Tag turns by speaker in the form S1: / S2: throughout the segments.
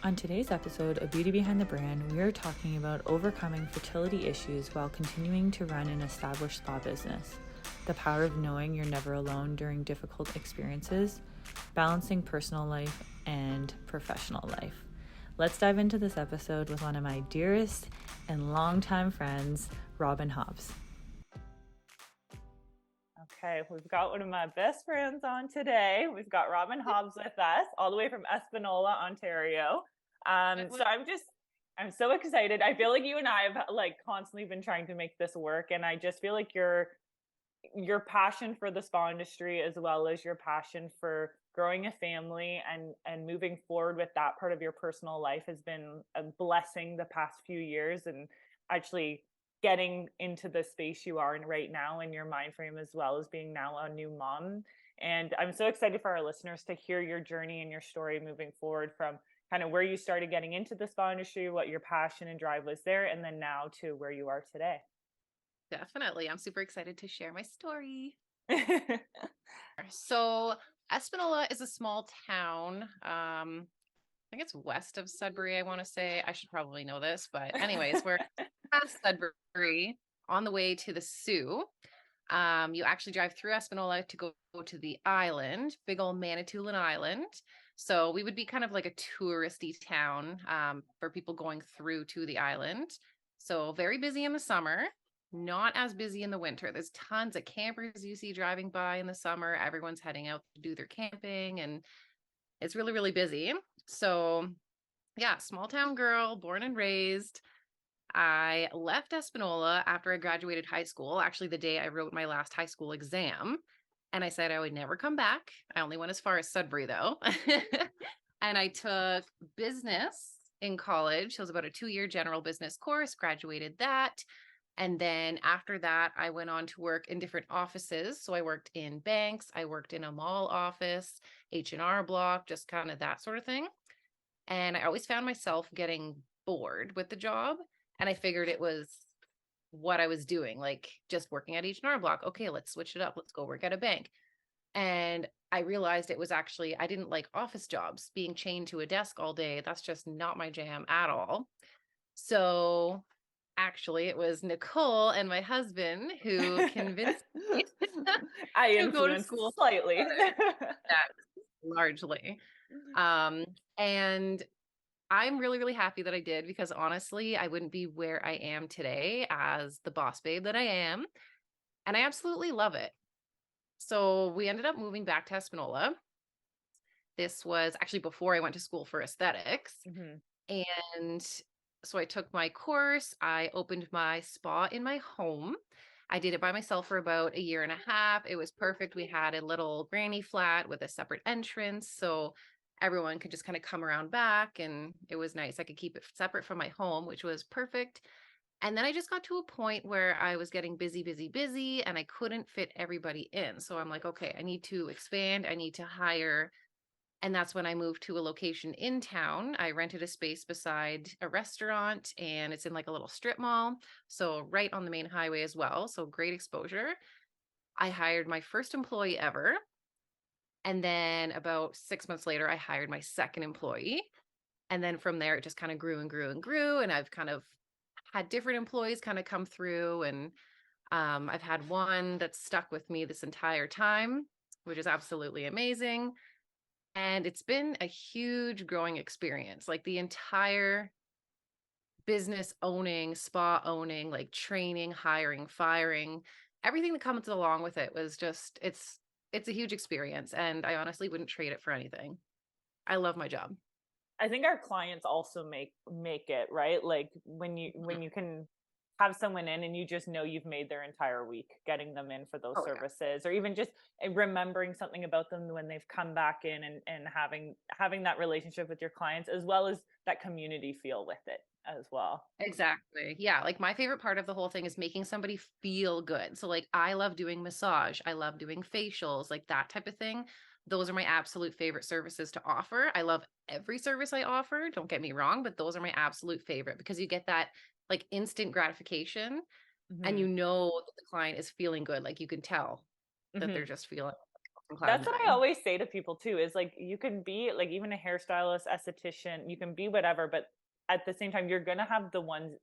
S1: On today's episode of Beauty Behind the Brand, we are talking about overcoming fertility issues while continuing to run an established spa business, the power of knowing you're never alone during difficult experiences, balancing personal life and professional life. Let's dive into this episode with one of my dearest and longtime friends, Robyn Hobbs. Okay, we've got one of my best friends on today. We've got Robyn Hobbs with us, all the way from Espanola, Ontario. So I'm so excited. I feel like you and I have constantly been trying to make this work, and I just feel like your passion for the spa industry, as well as your passion for growing a family and moving forward with that part of your personal life, has been a blessing the past few years, and actually getting into the space you are in right now in your mind frame, as well as being now a new mom. And I'm so excited for our listeners to hear your journey and your story moving forward, from kind of where you started getting into the spa industry, what your passion and drive was there, and then now to where you are today.
S2: Definitely. I'm super excited to share my story. So Espanola is a small town. I think it's west of Sudbury, I want to say. I should probably know this, but anyways, we're past Sudbury on the way to the Sioux. You actually drive through Espanola to go to the island, big old Manitoulin Island. So we would be kind of like a touristy town for people going through to the island. So very busy in the summer, not as busy in the winter. There's tons of campers you see driving by in the summer. Everyone's heading out to do their camping, and it's really, really busy. So yeah, small town girl, born and raised. I left Espanola after I graduated high school, actually the day I wrote my last high school exam. And I said I would never come back. I only went as far as Sudbury, though. And I took business in college. So it was about a 2-year general business course, graduated that. And then after that, I went on to work in different offices. So I worked in banks, I worked in a mall office, H&R Block, just kind of that sort of thing. And I always found myself getting bored with the job. And I figured it was what I was doing, like just working at H&R Block. Okay, let's switch it up. Let's go work at a bank. And I realized it was actually, I didn't like office jobs, being chained to a desk all day. That's just not my jam at all. So actually, it was Nicole and my husband who convinced me
S1: I
S2: to go to
S1: influenced
S2: school
S1: slightly.
S2: largely. And I'm really, really happy that I did, because honestly, I wouldn't be where I am today as the boss babe that I am. And I absolutely love it. So we ended up moving back to Espanola. This was actually before I went to school for aesthetics.
S1: Mm-hmm.
S2: And so I took my course. I opened my spa in my home. I did it by myself for about 1.5 years. It was perfect. We had a little granny flat with a separate entrance, so everyone could just kind of come around back, and it was nice. I could keep it separate from my home, which was perfect. And then I just got to a point where I was getting busy, and I couldn't fit everybody in. So I'm like, okay, I need to expand. I need to hire. And that's when I moved to a location in town. I rented a space beside a restaurant, and it's in like a little strip mall. So right on the main highway as well. So great exposure. I hired my first employee ever. And then about 6 months later, I hired my second employee. And then from there, it just kind of grew and grew and grew. And I've kind of had different employees kind of come through. And I've had one that's stuck with me this entire time, which is absolutely amazing. And it's been a huge growing experience. Like the entire business owning, spa owning, like training, hiring, firing, everything that comes along with it was just, it's a huge experience. And I honestly wouldn't trade it for anything. I love my job.
S1: I think our clients also make it, right? Like when you can have someone in and you just know you've made their entire week getting them in for those services, or even just remembering something about them when they've come back in, and having that relationship with your clients, as well as that community feel with it as well.
S2: Exactly. Yeah. Like my favorite part of the whole thing is making somebody feel good. So like I love doing massage. I love doing facials, like that type of thing. Those are my absolute favorite services to offer. I love every service I offer. Don't get me wrong, but those are my absolute favorite, because you get that like instant gratification, and
S1: Mm-hmm.
S2: you know that the client is feeling good. Like you can tell that they're
S1: Mm-hmm.
S2: just feeling cloud
S1: That's what I
S2: nine.
S1: always say to people too, is like you can be like even a hairstylist, esthetician, you can be whatever, but at the same time, you're gonna have the ones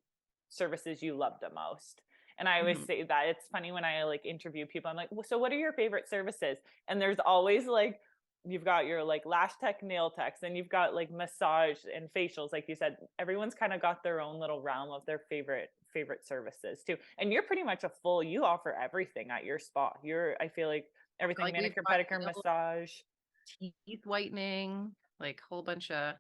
S1: services you love the most. And I always
S2: Mhm.
S1: say that. It's funny when I like interview people, I'm like, well, so what are your favorite services? And there's always like you've got your like lash tech, nail techs, and you've got like massage and facials. Like you said, everyone's kind of got their own little realm of their favorite services too. And you're pretty much a full, you offer everything at your spa. I feel like everything,
S2: Like we've
S1: manicure,
S2: got
S1: pedicure,
S2: nail,
S1: massage.
S2: teeth whitening, like whole bunch of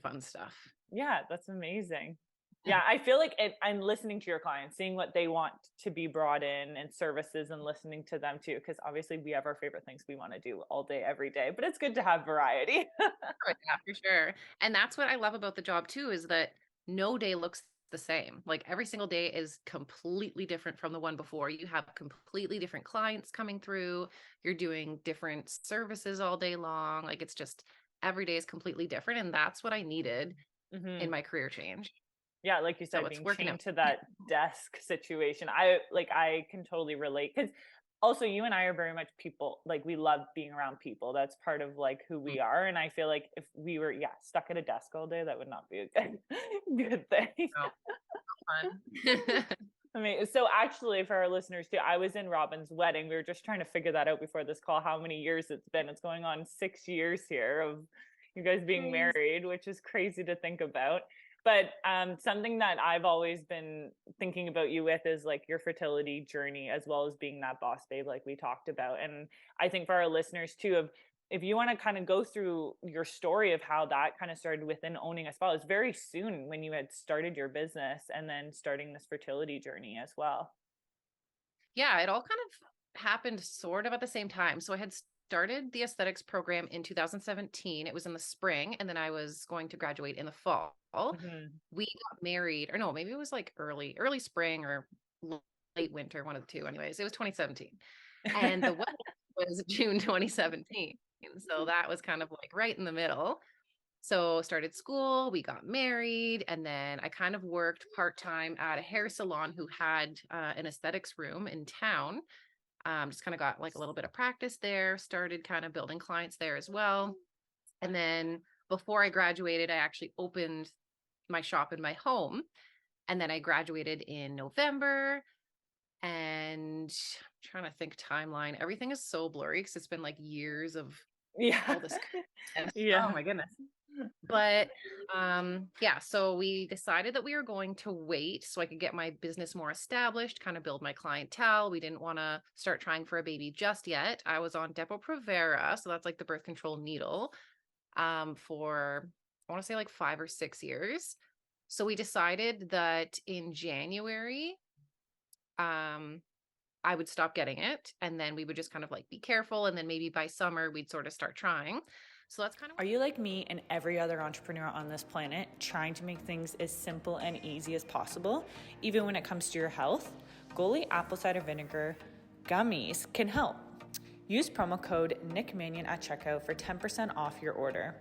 S2: fun stuff.
S1: Yeah, that's amazing. Yeah, I feel like I'm listening to your clients, seeing what they want to be brought in and services and listening to them too. Cause obviously we have our favorite things we want to do all day, every day, but it's good to have variety.
S2: Oh, yeah, for sure. And that's what I love about the job too, is that no day looks the same. Like every single day is completely different from the one before. You have completely different clients coming through. You're doing different services all day long. Like it's just every day is completely different. And that's what I needed in
S1: Hmm.
S2: my career change.
S1: Yeah, like you
S2: So
S1: said,
S2: it's
S1: being
S2: working
S1: chained
S2: out.
S1: to that desk situation. I can totally relate because also you and I are very much people, like we love being around people. That's part of like who we are. And I feel like if we were, yeah, stuck at a desk all day, that would not be a good good thing.
S2: No, fun.
S1: I mean, so actually, for our listeners too, I was in Robyn's wedding. We were just trying to figure that out before this call, how many years it's been. It's going on 6 years here of you guys being
S2: Crazy.
S1: married, which is crazy to think about. But something that I've always been thinking about you with is like your fertility journey, as well as being that boss babe, like we talked about. And I think for our listeners too, of if you want to kind of go through your story of how that kind of started within owning a spa, it's very soon when you had started your business and then starting this fertility journey as well.
S2: Yeah, it all kind of happened sort of at the same time. So I had started the aesthetics program in 2017. It was in the spring, and then I was going to graduate in the fall.
S1: Hmm.
S2: We got married, or no, maybe it was like early spring or late winter, one of the two. Anyways, it was 2017. And the wedding was June 2017. And so that was kind of like right in the middle. So started school, we got married, and then I kind of worked part-time at a hair salon who had an aesthetics room in town. Just kind of got like a little bit of practice there, started kind of building clients there as well. And then before I graduated, I actually opened my shop in my home. And then I graduated in November. And I'm trying to think timeline. Everything is so blurry because it's been like years of
S1: Yeah.
S2: all this. Oh
S1: Yeah.
S2: my goodness. But yeah, so we decided that we were going to wait so I could get my business more established, kind of build my clientele. We didn't want to start trying for a baby just yet. I was on Depo-Provera, so that's like the birth control needle, for I want to say like 5 or 6 years. So we decided that in January, um, I would stop getting it, and then we would just kind of like be careful, and then maybe by summer we'd sort of start trying. So that's kind of
S1: Are you like me and every other entrepreneur on this planet, trying to make things as simple and easy as possible, even when it comes to your health? Goli apple cider vinegar gummies can help. Use promo code NickManion at checkout for 10% off your order.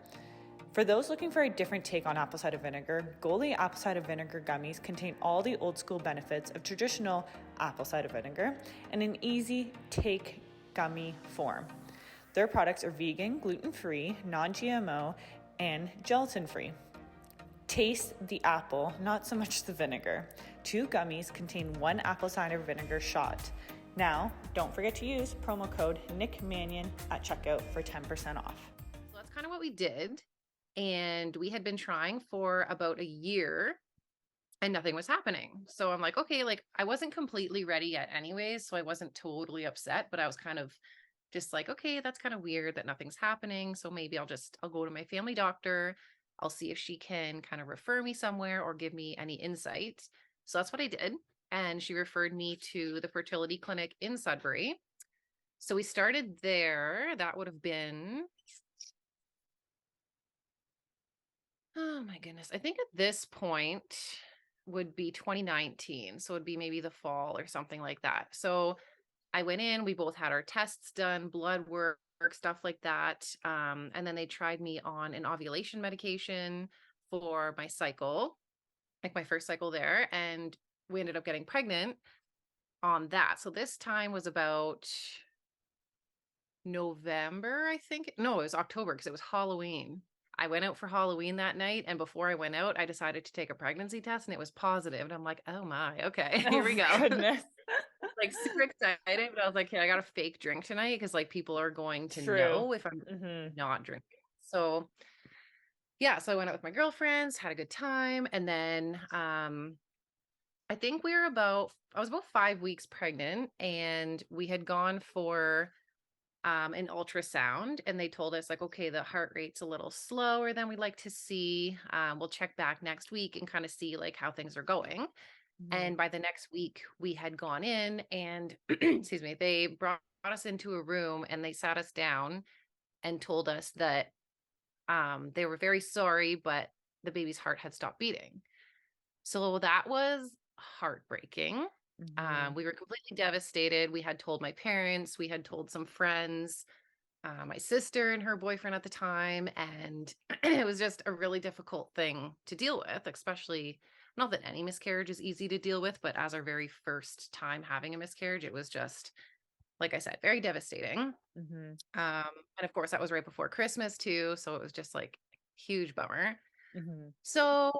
S1: For those looking for a different take on apple cider vinegar, Goli apple cider vinegar gummies contain all the old school benefits of traditional apple cider vinegar in an easy take gummy form. Their products are vegan, gluten-free, non-GMO, and gelatin-free. Taste the apple, not so much the vinegar. 2 gummies contain 1 apple cider vinegar shot. Now, don't forget to use promo code NickManion at checkout for 10% off.
S2: So that's kind of what we did. And we had been trying for about a year and nothing was happening. So I'm like, okay, like I wasn't completely ready yet anyways. So I wasn't totally upset, but I was kind of just like, okay, that's kind of weird that nothing's happening. So maybe I'll go to my family doctor. I'll see if she can kind of refer me somewhere or give me any insight. So that's what I did. And she referred me to the fertility clinic in Sudbury. So we started there. That would have been, oh my goodness. I think at this point would be 2019. So it'd be maybe the fall or something like that. So I went in, we both had our tests done, blood work, stuff like that. And then they tried me on an ovulation medication for my cycle, like my first cycle there. And we ended up getting pregnant on that. So this time was about November, I think. No, it was October because it was Halloween. I went out for Halloween that night, and before I went out, I decided to take a pregnancy test, and it was positive. And I'm like, oh my, okay, here we
S1: Oh
S2: go.
S1: goodness.
S2: Like super excited, but I was like, hey, I got a fake drink tonight because like people are going to
S1: True.
S2: know if I'm
S1: Hmm.
S2: not drinking. So yeah, so I went out with my girlfriends, had a good time, and then I think I was about 5 weeks pregnant, and we had gone for an ultrasound, and they told us like, okay, the heart rate's a little slower than we'd like to see. We'll check back next week and kind of see like how things are going.
S1: Hmm.
S2: And by the next week, we had gone in and, excuse me, they brought us into a room and they sat us down and told us that they were very sorry, but the baby's heart had stopped beating. So that was heartbreaking.
S1: Hmm.
S2: We were completely devastated. We had told my parents, we had told some friends, my sister and her boyfriend at the time. And it was just a really difficult thing to deal with, especially not that any miscarriage is easy to deal with, but as our very first time having a miscarriage, it was just, like I said, very devastating.
S1: Hmm.
S2: And of course, that was right before Christmas too. So it was just like huge bummer.
S1: Hmm.
S2: So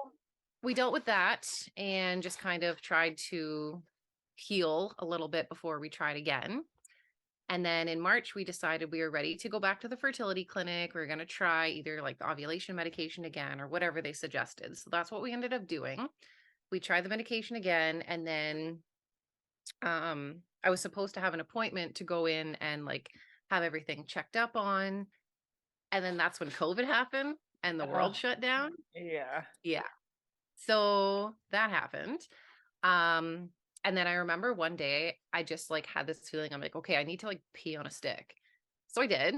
S2: we dealt with that and just kind of tried to heal a little bit before we tried again. And then in March, we decided we were ready to go back to the fertility clinic. We were going to try either like the ovulation medication again or whatever they suggested. So that's what we ended up doing. We tried the medication again. And then I was supposed to have an appointment to go in and like have everything checked up on. And then that's when COVID happened and the world shut down.
S1: Yeah.
S2: Yeah. So that happened. Um, and then I remember one day I just like had this feeling. I'm like, okay, I need to like pee on a stick. So I did,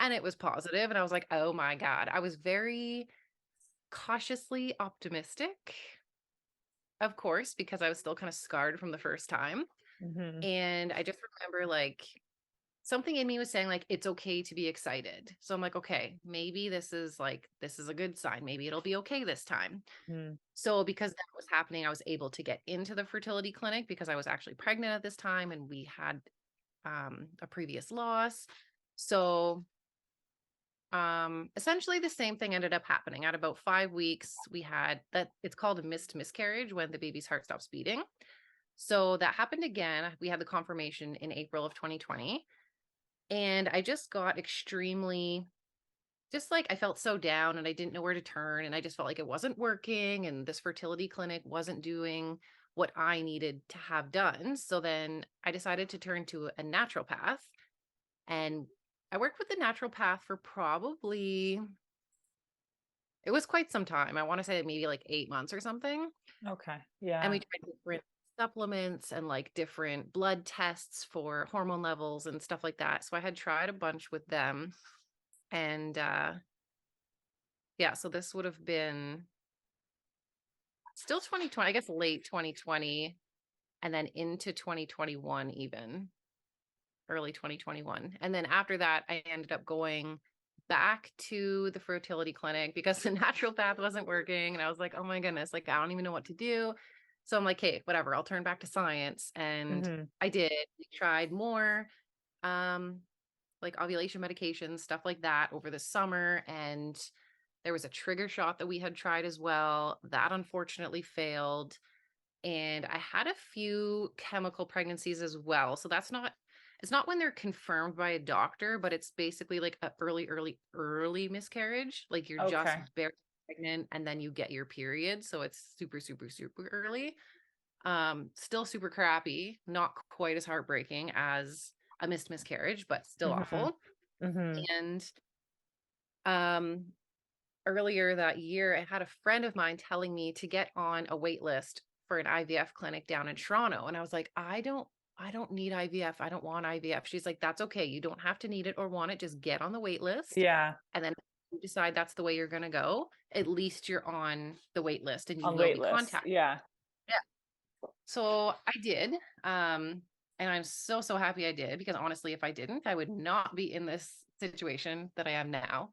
S2: and it was positive, and I was like, oh my God. I was very cautiously optimistic, of course, because I was still kind of scarred from the first time.
S1: Hmm.
S2: And I just remember like something in me was saying like it's okay to be excited. So I'm like, okay, maybe this is a good sign. Maybe it'll be okay this time.
S1: Hmm.
S2: So because that was happening, I was able to get into the fertility clinic because I was actually pregnant at this time and we had a previous loss. So essentially the same thing ended up happening. At about 5 weeks, we had that it's called a missed miscarriage when the baby's heart stops beating. So that happened again. We had the confirmation in April of 2020. And I just got extremely just like I felt so down and I didn't know where to turn and I just felt like it wasn't working and this fertility clinic wasn't doing what I needed to have done. So then I decided to turn to a naturopath and I worked with the naturopath for probably it was quite some time. I want to say maybe like 8 months or something.
S1: Okay.
S2: And
S1: Yeah.
S2: we tried different supplements and like different blood tests for hormone levels and stuff like that. So I had tried a bunch with them and yeah, so this would have been still 2020, I guess late 2020, and then into 2021, even early 2021. And then after that, I ended up going back to the fertility clinic because the naturopath wasn't working. And I was like, oh my goodness, like I don't even know what to do. So I'm like, hey, whatever, I'll turn back to science. And
S1: Hmm.
S2: I did. We tried more um like ovulation medications, stuff like that over the summer. And there was a trigger shot that we had tried as well. That unfortunately failed. And I had a few chemical pregnancies as well. So it's not when they're confirmed by a doctor, but it's basically like a early miscarriage. Like you're just
S1: Okay.
S2: barely pregnant and then you get your period. So it's super, super, super early. Still super crappy, not quite as heartbreaking as a missed miscarriage, but still
S1: Hmm.
S2: awful.
S1: Hmm.
S2: And um earlier that year, I had a friend of mine telling me to get on a wait list for an IVF clinic down in Toronto. And I was like, I don't need IVF. I don't want IVF. She's like, that's okay. You don't have to need it or want it. Just get on the wait list.
S1: Yeah.
S2: And then if you decide that's the way you're going to go, at least you're on the wait list and you
S1: On
S2: will
S1: wait
S2: be
S1: lists.
S2: contacted.
S1: Yeah.
S2: Yeah. So I did. And I'm so, so happy I did because honestly, if I didn't, I would not be in this situation that I am now.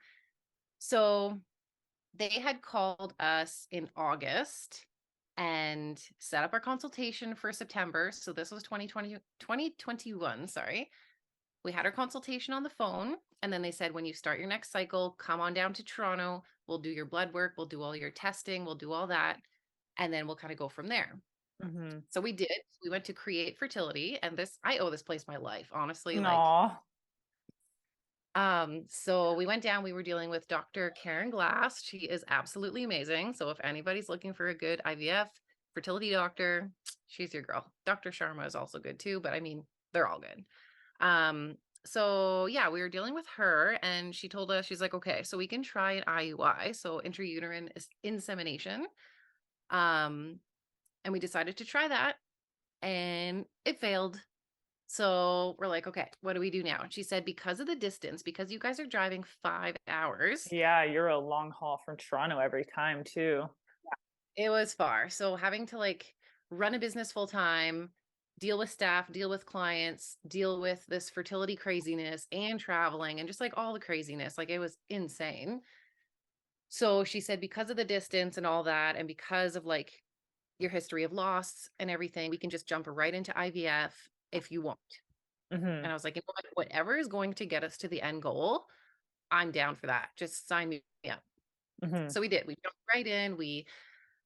S2: So they had called us in August and set up our consultation for September. So this was 2020, 2021, sorry. We had our consultation on the phone, and then they said, when you start your next cycle, come on down to Toronto. We'll do your blood work. We'll do all your testing. We'll do all that. And then we'll kind of go from there.
S1: Mm-hmm.
S2: So we did. We went to Create Fertility, and I owe this place my life, honestly.
S1: Aw.
S2: So we went down, we were dealing with Dr. Karen Glass. She is absolutely amazing. So if anybody's looking for a good IVF fertility doctor, she's your girl. Dr. Sharma is also good too, but I mean, they're all good. So yeah, we were dealing with her, and she told us, she's like, okay, so we can try an IUI, so intrauterine insemination. And we decided to try that, and it failed. So we're like, okay, what do we do now? And she said, because of the distance, because you guys are driving 5 hours.
S1: Yeah, you're a long haul from Toronto every time too.
S2: It was far. So having to like run a business full time, deal with staff, deal with clients, deal with this fertility craziness and traveling and just like all the craziness, like it was insane. So she said, because of the distance and all that, and because of like your history of loss and everything, we can just jump right into IVF if you want.
S1: Mm-hmm.
S2: And I was like, you know what? Whatever is going to get us to the end goal, I'm down for that. Just sign me up.
S1: Mm-hmm.
S2: So we did. We jumped right in.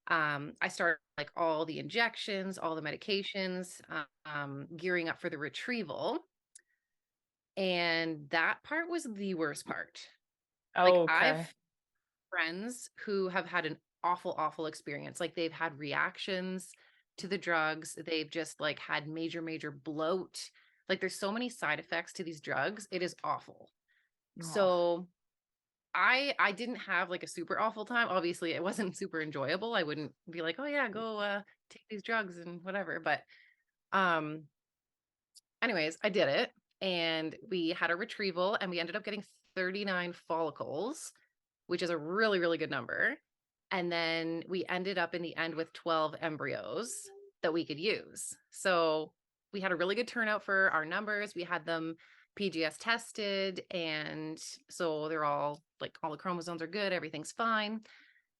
S2: I started like all the injections, all the medications, gearing up for the retrieval. And that part was the worst part. Like
S1: Oh, okay.
S2: I've friends who have had an awful experience. Like they've had reactions to the drugs. They've just like had major bloat. Like there's so many side effects to these drugs. It is awful.
S1: Oh.
S2: So I didn't have like a super awful time. Obviously, it wasn't super enjoyable. I wouldn't be like, "Oh yeah, go take these drugs and whatever." But um anyways, I did it, and we had a retrieval, and we ended up getting 39 follicles, which is a really good number. And then we ended up in the end with 12 embryos that we could use. So we had a really good turnout for our numbers. We had them PGS tested, and so they're all like, all the chromosomes are good, everything's fine.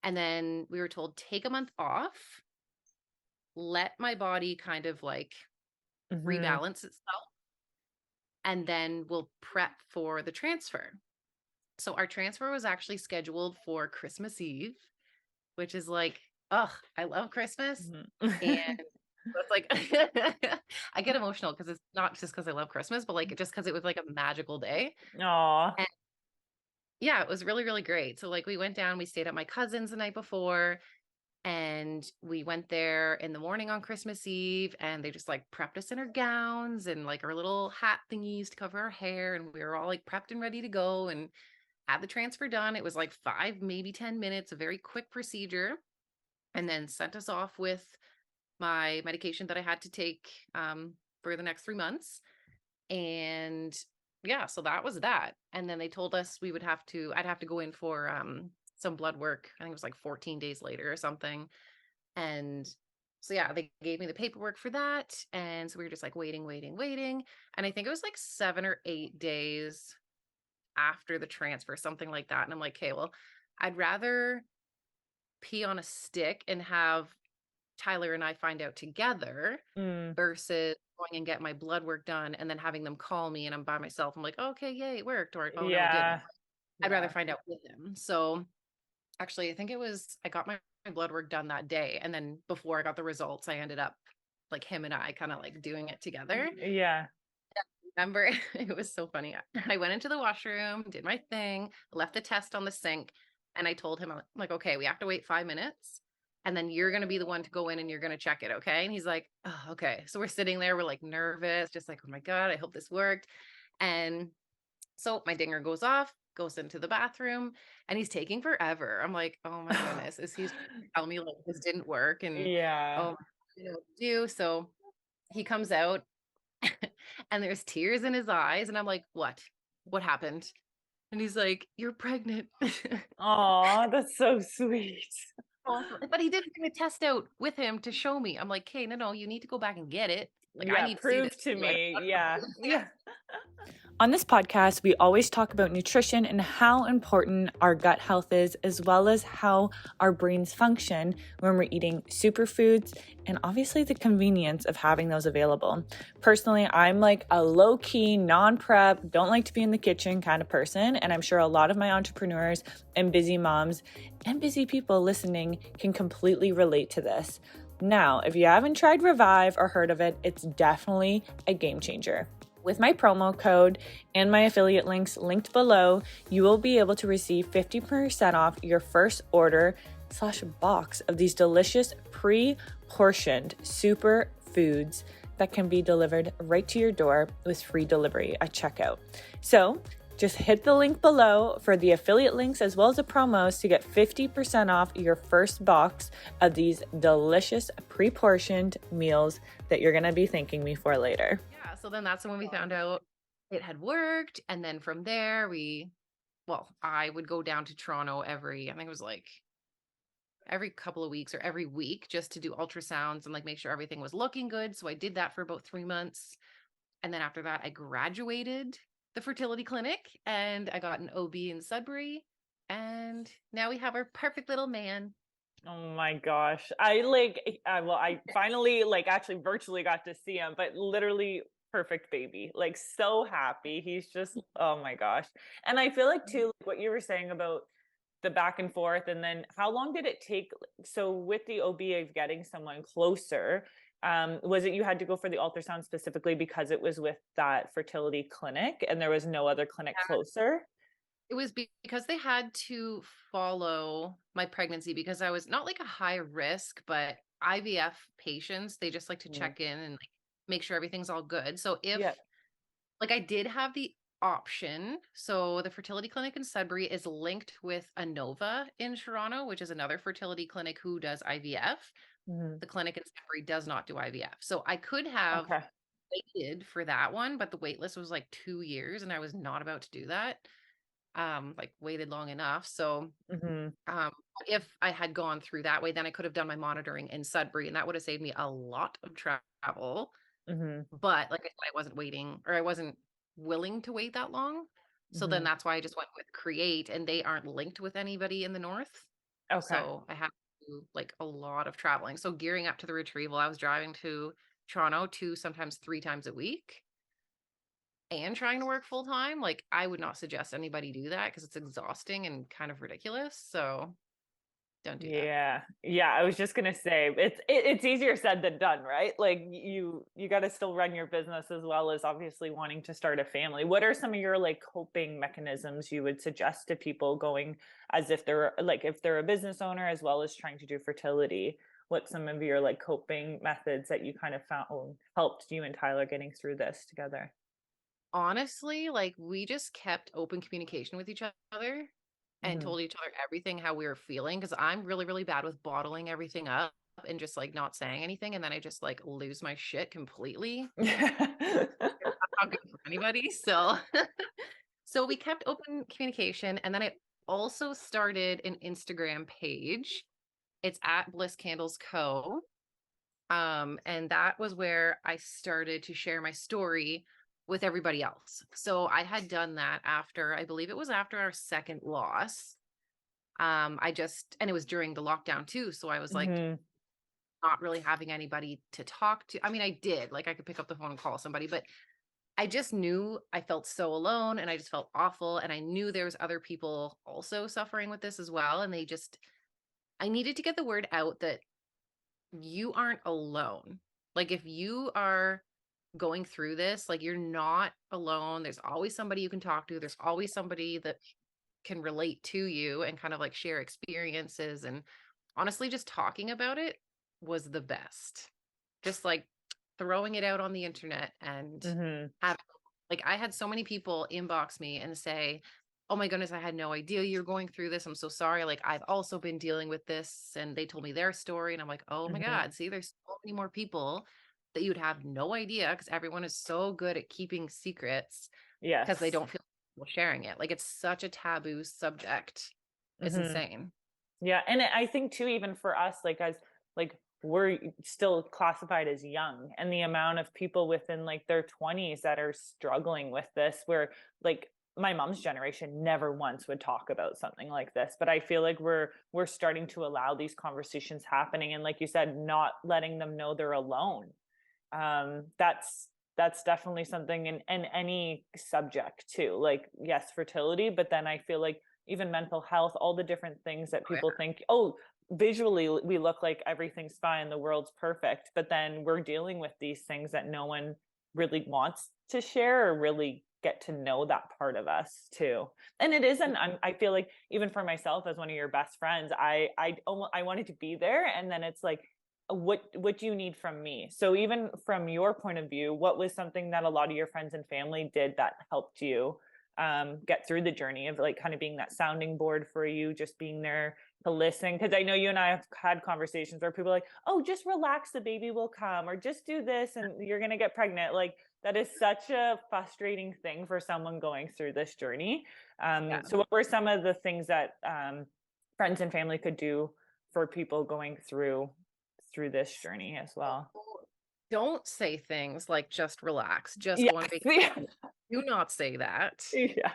S2: And then we were told, take a month off, let my body kind of like rebalance itself, and then we'll prep for the transfer. So our transfer was actually scheduled for Christmas Eve, which is like, oh, I love Christmas. And it's like, I get emotional because it's not just because I love Christmas, but like just because it was like a magical day.
S1: Aw.
S2: And yeah, it was really great. So like we went down, we stayed at my cousin's the night before, and we went there in the morning on Christmas Eve, and they just like prepped us in our gowns and like our little hat thingies to cover our hair. And we were all like prepped and ready to go and had the transfer done. It was like 5, maybe 10 minutes, a very quick procedure, and then sent us off with my medication that I had to take for the next 3 months. And yeah, so that was that. And then they told us I'd have to go in for some blood work. I think it was like 14 days later or something. And so yeah, they gave me the paperwork for that. And so we were just like waiting. And I think it was like 7 or 8 days after the transfer, something like that. And I'm like, okay, well, I'd rather pee on a stick and have Tyler and I find out together versus going and get my blood work done and then having them call me and I'm by myself. I'm like, okay, yay, it worked. Or, oh no, it didn't. I'd rather find out with him. So actually, I think I got my blood work done that day. And then before I got the results, I ended up like him and I kind of like doing it together.
S1: Yeah.
S2: Remember, it was so funny. I went into the washroom, did my thing, left the test on the sink, and I told him, I'm like, okay, we have to wait 5 minutes. And then you're going to be the one to go in and you're going to check it. Okay. And he's like, oh, okay. So we're sitting there. We're like nervous, just like, oh my God, I hope this worked. And so my dinger goes off, goes into the bathroom, and he's taking forever. I'm like, oh my goodness, is he telling me like this didn't work? And
S1: Yeah.
S2: oh, I don't know what to do. So he comes out and there's tears in his eyes. And I'm like, what? What happened? And he's like, you're pregnant.
S1: Aw, that's so sweet.
S2: But he didn't bring a test out with him to show me. I'm like, okay, no, you need to go back and get it. Like, I
S1: Yeah,
S2: need to see
S1: prove
S2: this.
S1: to me. Yeah. Yeah. On this podcast, we always talk about nutrition and how important our gut health is, as well as how our brains function when we're eating superfoods and obviously the convenience of having those available. Personally, I'm like a low-key, non-prep, don't like to be in the kitchen kind of person, and I'm sure a lot of my entrepreneurs and busy moms and busy people listening can completely relate to this. Now, if you haven't tried Revive or heard of it, it's definitely a game changer. With my promo code and my affiliate links linked below, you will be able to receive 50% off your first order / box of these delicious pre-portioned super foods that can be delivered right to your door with free delivery at checkout. So just hit the link below for the affiliate links as well as the promos to get 50% off your first box of these delicious pre-portioned meals that you're going to be thanking me for later.
S2: So then that's when we found out it had worked. And then from there, I would go down to Toronto I think it was like every couple of weeks or every week just to do ultrasounds and like make sure everything was looking good. So I did that for about 3 months. And then after that, I graduated the fertility clinic and I got an OB in Sudbury. And now we have our perfect little man.
S1: Oh my gosh. I finally actually virtually got to see him, but literally perfect baby, like so happy. He's just, oh my gosh. And I feel like too, what you were saying about the back and forth, and then how long did it take? So with the OB of getting someone closer, was it you had to go for the ultrasound specifically because it was with that fertility clinic and there was no other clinic closer?
S2: It was because they had to follow my pregnancy because I was not like a high risk, but IVF patients, they just like to check in and like make sure everything's all good. So if like I did have the option, so the fertility clinic in Sudbury is linked with Anova in Toronto, which is another fertility clinic who does IVF. The clinic in Sudbury does not do IVF. So I could have waited for that one, but the wait list was like 2 years and I was not about to do that. Like waited long enough. So if I had gone through that way, then I could have done my monitoring in Sudbury and that would have saved me a lot of travel. But like I said, I wasn't waiting or I wasn't willing to wait that long. So then that's why I just went with Create and they aren't linked with anybody in the north. So I had to do like a lot of traveling. So gearing up to the retrieval, I was driving to Toronto 2, sometimes 3 times a week and trying to work full time. Like I would not suggest anybody do that because it's exhausting and kind of ridiculous. So don't do that.
S1: Yeah, I was just gonna say it's easier said than done, right? Like you got to still run your business as well as obviously wanting to start a family. What are some of your like coping mechanisms you would suggest to people going as if they're like if they're a business owner as well as trying to do fertility? What's some of your like coping methods that you kind of found helped you and Tyler getting through this together?
S2: Honestly, like we just kept open communication with each other and
S1: Hmm.
S2: told each other everything how we were feeling because I'm really, really bad with bottling everything up and just like not saying anything. And then I just like lose my shit completely. It's not good for anybody. So, so we kept open communication. And then I also started an Instagram page. It's at Bliss Candles Co. And that was where I started to share my story with everybody else. So I had done that after, I believe it was after our second loss. And it was during the lockdown too. So I was like
S1: Hmm.
S2: not really having anybody to talk to. I mean, I did, like I could pick up the phone and call somebody, but I just knew I felt so alone and I just felt awful. And I knew there was other people also suffering with this as well. And I needed to get the word out that you aren't alone. Like if you are going through this, like you're not alone. There's always somebody you can talk to. There's always somebody that can relate to you and kind of like share experiences. And honestly, just talking about it was the best. Just like throwing it out on the internet and
S1: Hmm.
S2: having, like, I had so many people inbox me and say, oh my goodness, I had no idea you're going through this. I'm so sorry. Like, I've also been dealing with this. And they told me their story. And I'm like, oh my
S1: Hmm.
S2: God, see, there's so many more people that you'd have no idea because everyone is so good at keeping secrets because they
S1: Yes.
S2: don't feel comfortable sharing it. Like, it's such a taboo subject. It's
S1: Hmm.
S2: insane.
S1: Yeah, and I think too, even for us, like as like we're still classified as young, and the amount of people within like their 20s that are struggling with this, where like my mom's generation never once would talk about something like this, but I feel like we're starting to allow these conversations happening, and like you said, not letting them know they're alone. That's definitely something in any subject too, like yes, fertility, but then I feel like even mental health, all the different things that people think, oh, visually we look like everything's fine, the world's perfect, but then we're dealing with these things that no one really wants to share or really get to know that part of us too. And it isn't, I feel like even for myself as one of your best friends, I wanted to be there, and then it's like, what do you need from me? So even from your point of view, what was something that a lot of your friends and family did that helped you get through the journey of like kind of being that sounding board for you, just being there to listen? Because I know you and I have had conversations where people are like, oh, just relax, the baby will come, or just do this and you're going to get pregnant. Like that is such a frustrating thing for someone going through this journey. So what were some of the things that friends and family could do for people going through this journey as well?
S2: Don't say things like just relax, just
S1: Yeah.
S2: go on vacation. Do not say that.
S1: Yeah.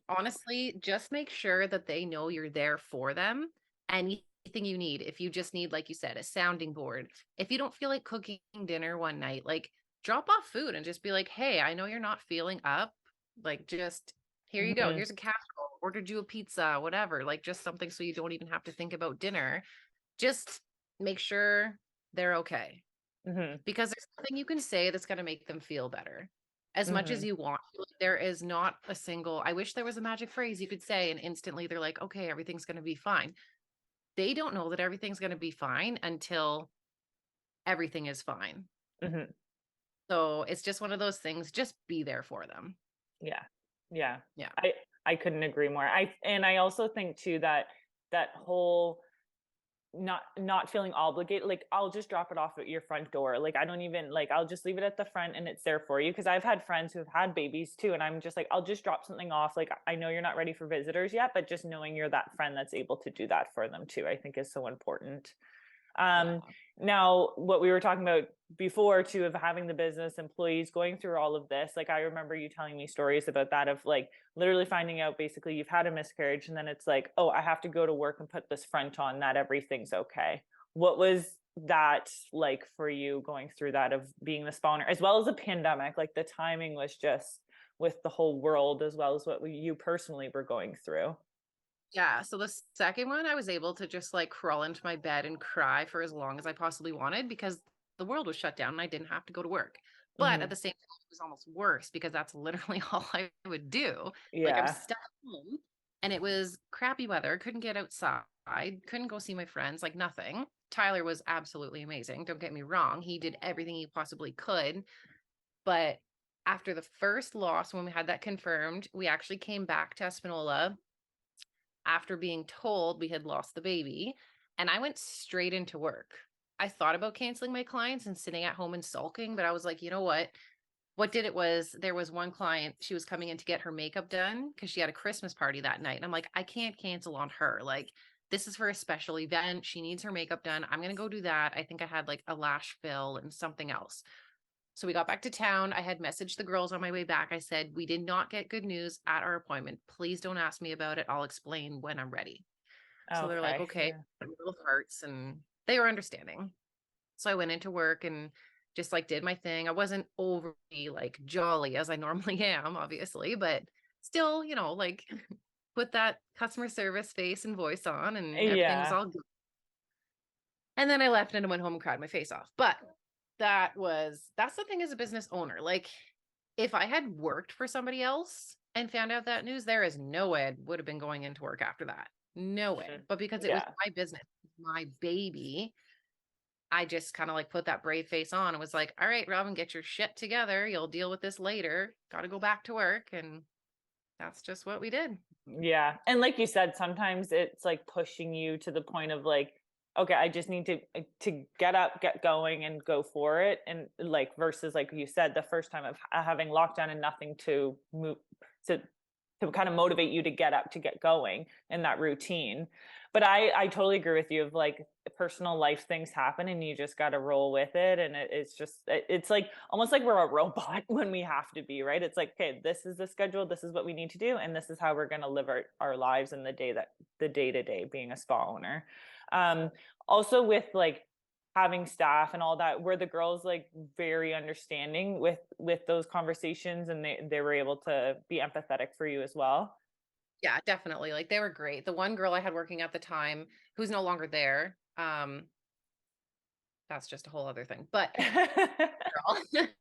S2: Honestly, just make sure that they know you're there for them. Anything you need. If you just need, like you said, a sounding board. If you don't feel like cooking dinner one night, like drop off food and just be like, hey, I know you're not feeling up. Like, just here you go. Here's a casserole. Ordered you a pizza, whatever. Like, just something so you don't even have to think about dinner. Just make sure they're okay. Because there's nothing you can say that's going to make them feel better. As much as you want, there is not a single, I wish there was a magic phrase you could say and instantly they're like, okay, everything's going to be fine. They don't know that everything's going to be fine until everything is fine. So it's just one of those things, just be there for them.
S1: Yeah. I couldn't agree more. I also think too that whole not feeling obligated, like I'll just drop it off at your front door, like I don't even, like I'll just leave it at the front and it's there for you, because I've had friends who've had babies too, and I'm just like, I'll just drop something off, like I know you're not ready for visitors yet, but just knowing you're that friend that's able to do that for them too, I think is so important. Now what we were talking about before too, of having the business employees going through all of this, like I remember you telling me stories about that, of like literally finding out basically you've had a miscarriage and then it's like, oh, I have to go to work and put this front on that everything's okay. What was that like for you going through that, of being the spawner as well as a pandemic? Like the timing was just with the whole world as well as what you personally were going through.
S2: Yeah. So the second one, I was able to just like crawl into my bed and cry for as long as I possibly wanted because the world was shut down and I didn't have to go to work. But at the same time, it was almost worse because that's literally all I would do. Like I was stuck at home and it was crappy weather, couldn't get outside, couldn't go see my friends, like nothing. Tyler was absolutely amazing. Don't get me wrong. He did everything he possibly could. But after the first loss, when we had that confirmed, we actually came back to Espanola after being told we had lost the baby, and I went straight into work. I thought about canceling my clients and sitting at home and sulking, but I was like, you know what? What did it was there was one client, she was coming in to get her makeup done because she had a Christmas party that night. And I'm like, I can't cancel on her. Like, this is for a special event. She needs her makeup done. I'm going to go do that. I think I had like a lash fill and something else. So we got back to town. I had messaged the girls on my way back. I said, we did not get good news at our appointment. Please don't ask me about it. I'll explain when I'm ready. So they're like, okay, little hearts, and they were understanding. So I went into work and just like did my thing. I wasn't overly like jolly as I normally am, obviously, but still, you know, like put that customer service face and voice on and everything was all good. And then I left and I went home and cried my face off. But that's the thing as a business owner. Like if I had worked for somebody else and found out that news, there is no way I would have been going into work after that. No way. But because it was my business, my baby, I just kind of like put that brave face on and was like, all right, Robyn, get your shit together. You'll deal with this later. Got to go back to work. And that's just what we did.
S1: Yeah. And like you said, sometimes it's like pushing you to the point of like, okay, I just need to get up, get going and go for it. And like, versus like you said, the first time of having lockdown and nothing to move to to kind of motivate you to get up, to get going in that routine. But I totally agree with you of like personal life things happen and you just got to roll with it. And it's like almost like we're a robot when we have to be, right? It's like, okay, this is the schedule. This is what we need to do. And this is how we're going to live our lives in the day to day being a spa owner. Also with like having staff and all that, were the girls like very understanding with those conversations, and they were able to be empathetic for you as well?
S2: Yeah, definitely. Like they were great. The one girl I had working at the time who's no longer there, that's just a whole other thing. But girl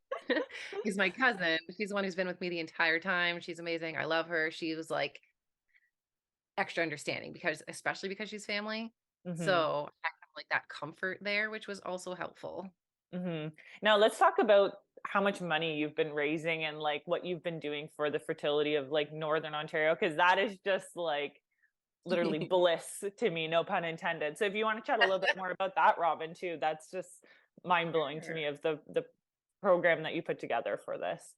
S2: is my cousin. She's the one who's been with me the entire time. She's amazing. I love her. She was like extra understanding especially because she's family.
S1: Mm-hmm.
S2: So I have like that comfort there, which was also helpful.
S1: Mm-hmm. Now let's talk about how much money you've been raising and like what you've been doing for the fertility of like Northern Ontario, because that is just like literally bliss to me, no pun intended. So if you want to chat a little bit more about that, Robyn, too, that's just mind blowing to me of the program that you put together for this.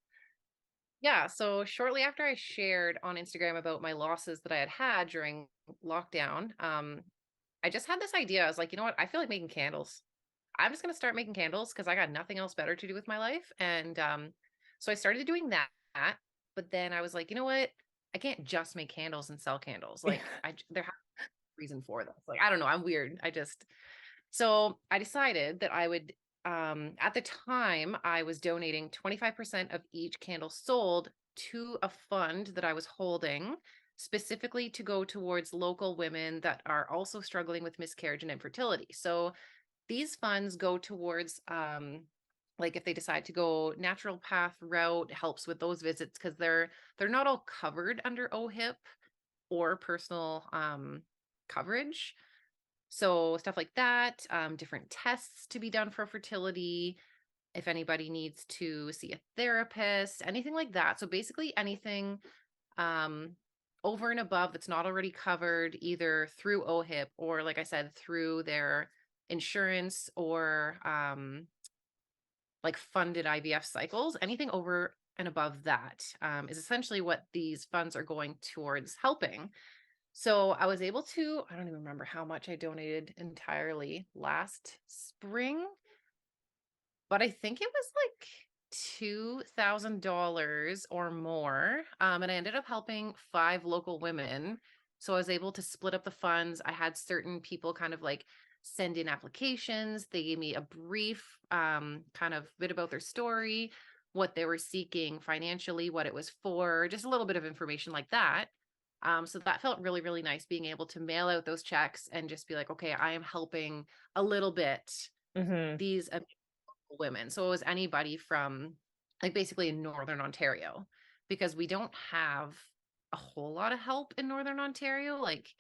S2: Yeah. So shortly after I shared on Instagram about my losses that I had during lockdown, I just had this idea. I was like, you know what? I feel like making candles. I'm just going to start making candles because I got nothing else better to do with my life. And so I started doing that. But then I was like, you know what? I can't just make candles and sell candles. Like there has to be a reason for this. Like, I don't know. I'm weird. So I decided that I would, at the time I was donating 25% of each candle sold to a fund that I was holding specifically to go towards local women that are also struggling with miscarriage and infertility. So these funds go towards like if they decide to go natural path route, helps with those visits because they're not all covered under OHIP or personal coverage. So stuff like that, different tests to be done for fertility, if anybody needs to see a therapist, anything like that. So basically anything over and above that's not already covered either through OHIP or like I said, through their insurance or like funded IVF cycles, anything over and above that is essentially what these funds are going towards helping. So I was able to, I don't even remember how much I donated entirely last spring, but I think it was like $2,000 or more. And I ended up helping 5 local women. So I was able to split up the funds. I had certain people kind of like send in applications. They gave me a brief kind of bit about their story, what they were seeking financially, what it was for, just a little bit of information like that. So that felt really, really nice being able to mail out those checks and just be like, okay, I am helping a little bit these women. So it was anybody from like basically in Northern Ontario, because we don't have a whole lot of help in Northern Ontario. Like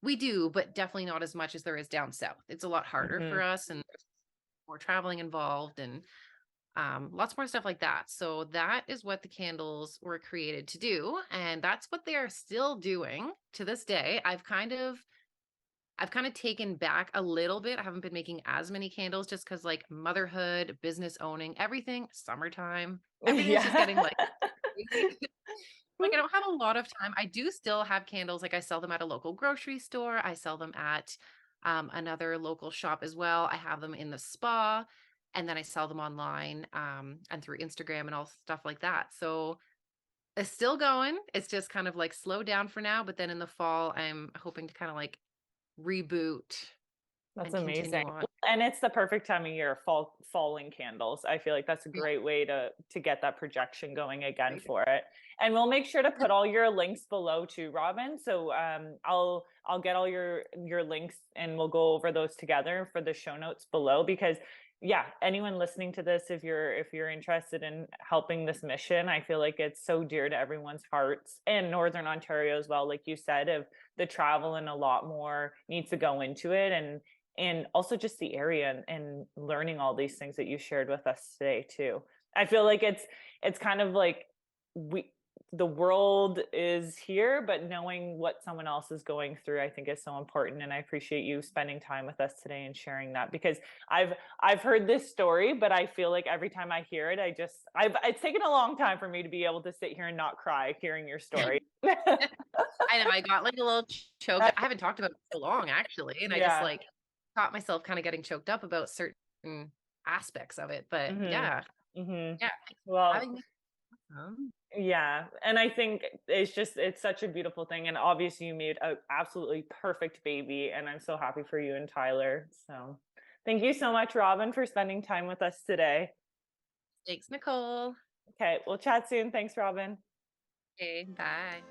S2: we do, but definitely not as much as there is down south. It's a lot harder for us and there's more traveling involved and lots more stuff like that. So that is what the candles were created to do. And that's what they are still doing to this day. I've kind of taken back a little bit. I haven't been making as many candles just because like motherhood, business owning, everything, summertime, everything is just getting like, like I don't have a lot of time. I do still have candles. Like I sell them at a local grocery store. I sell them at another local shop as well. I have them in the spa. And then I sell them online and through Instagram and all stuff like that. So it's still going. It's just kind of like slowed down for now. But then in the fall, I'm hoping to kind of like reboot.
S1: That's
S2: and
S1: amazing.
S2: on.
S1: And it's the perfect time of year, falling candles. I feel like that's a great way to get that projection going again for it. And we'll make sure to put all your links below too, Robyn. So I'll get all your links and we'll go over those together for the show notes below, because yeah, anyone listening to this, if you're interested in helping this mission, I feel like it's so dear to everyone's hearts, and Northern Ontario as well, like you said, of the travel and a lot more needs to go into it, and also just the area and learning all these things that you shared with us today too. I feel like it's kind of like the world is here, but knowing what someone else is going through, I think is so important. And I appreciate you spending time with us today and sharing that, because I've heard this story, but I feel like every time I hear it, it's taken a long time for me to be able to sit here and not cry hearing your story.
S2: I know I got like a little choked. I haven't talked about it so long actually, and I just
S1: Yeah.
S2: like caught myself kind of getting choked up about certain aspects of it. But
S1: Hmm.
S2: yeah,
S1: Hmm.
S2: yeah,
S1: Well,
S2: having me.
S1: yeah. And I think it's such a beautiful thing. And obviously you made an absolutely perfect baby. And I'm so happy for you and Tyler. So thank you so much, Robyn, for spending time with us today.
S2: Thanks, Nicole.
S1: Okay. We'll chat soon. Thanks, Robyn.
S2: Okay, bye.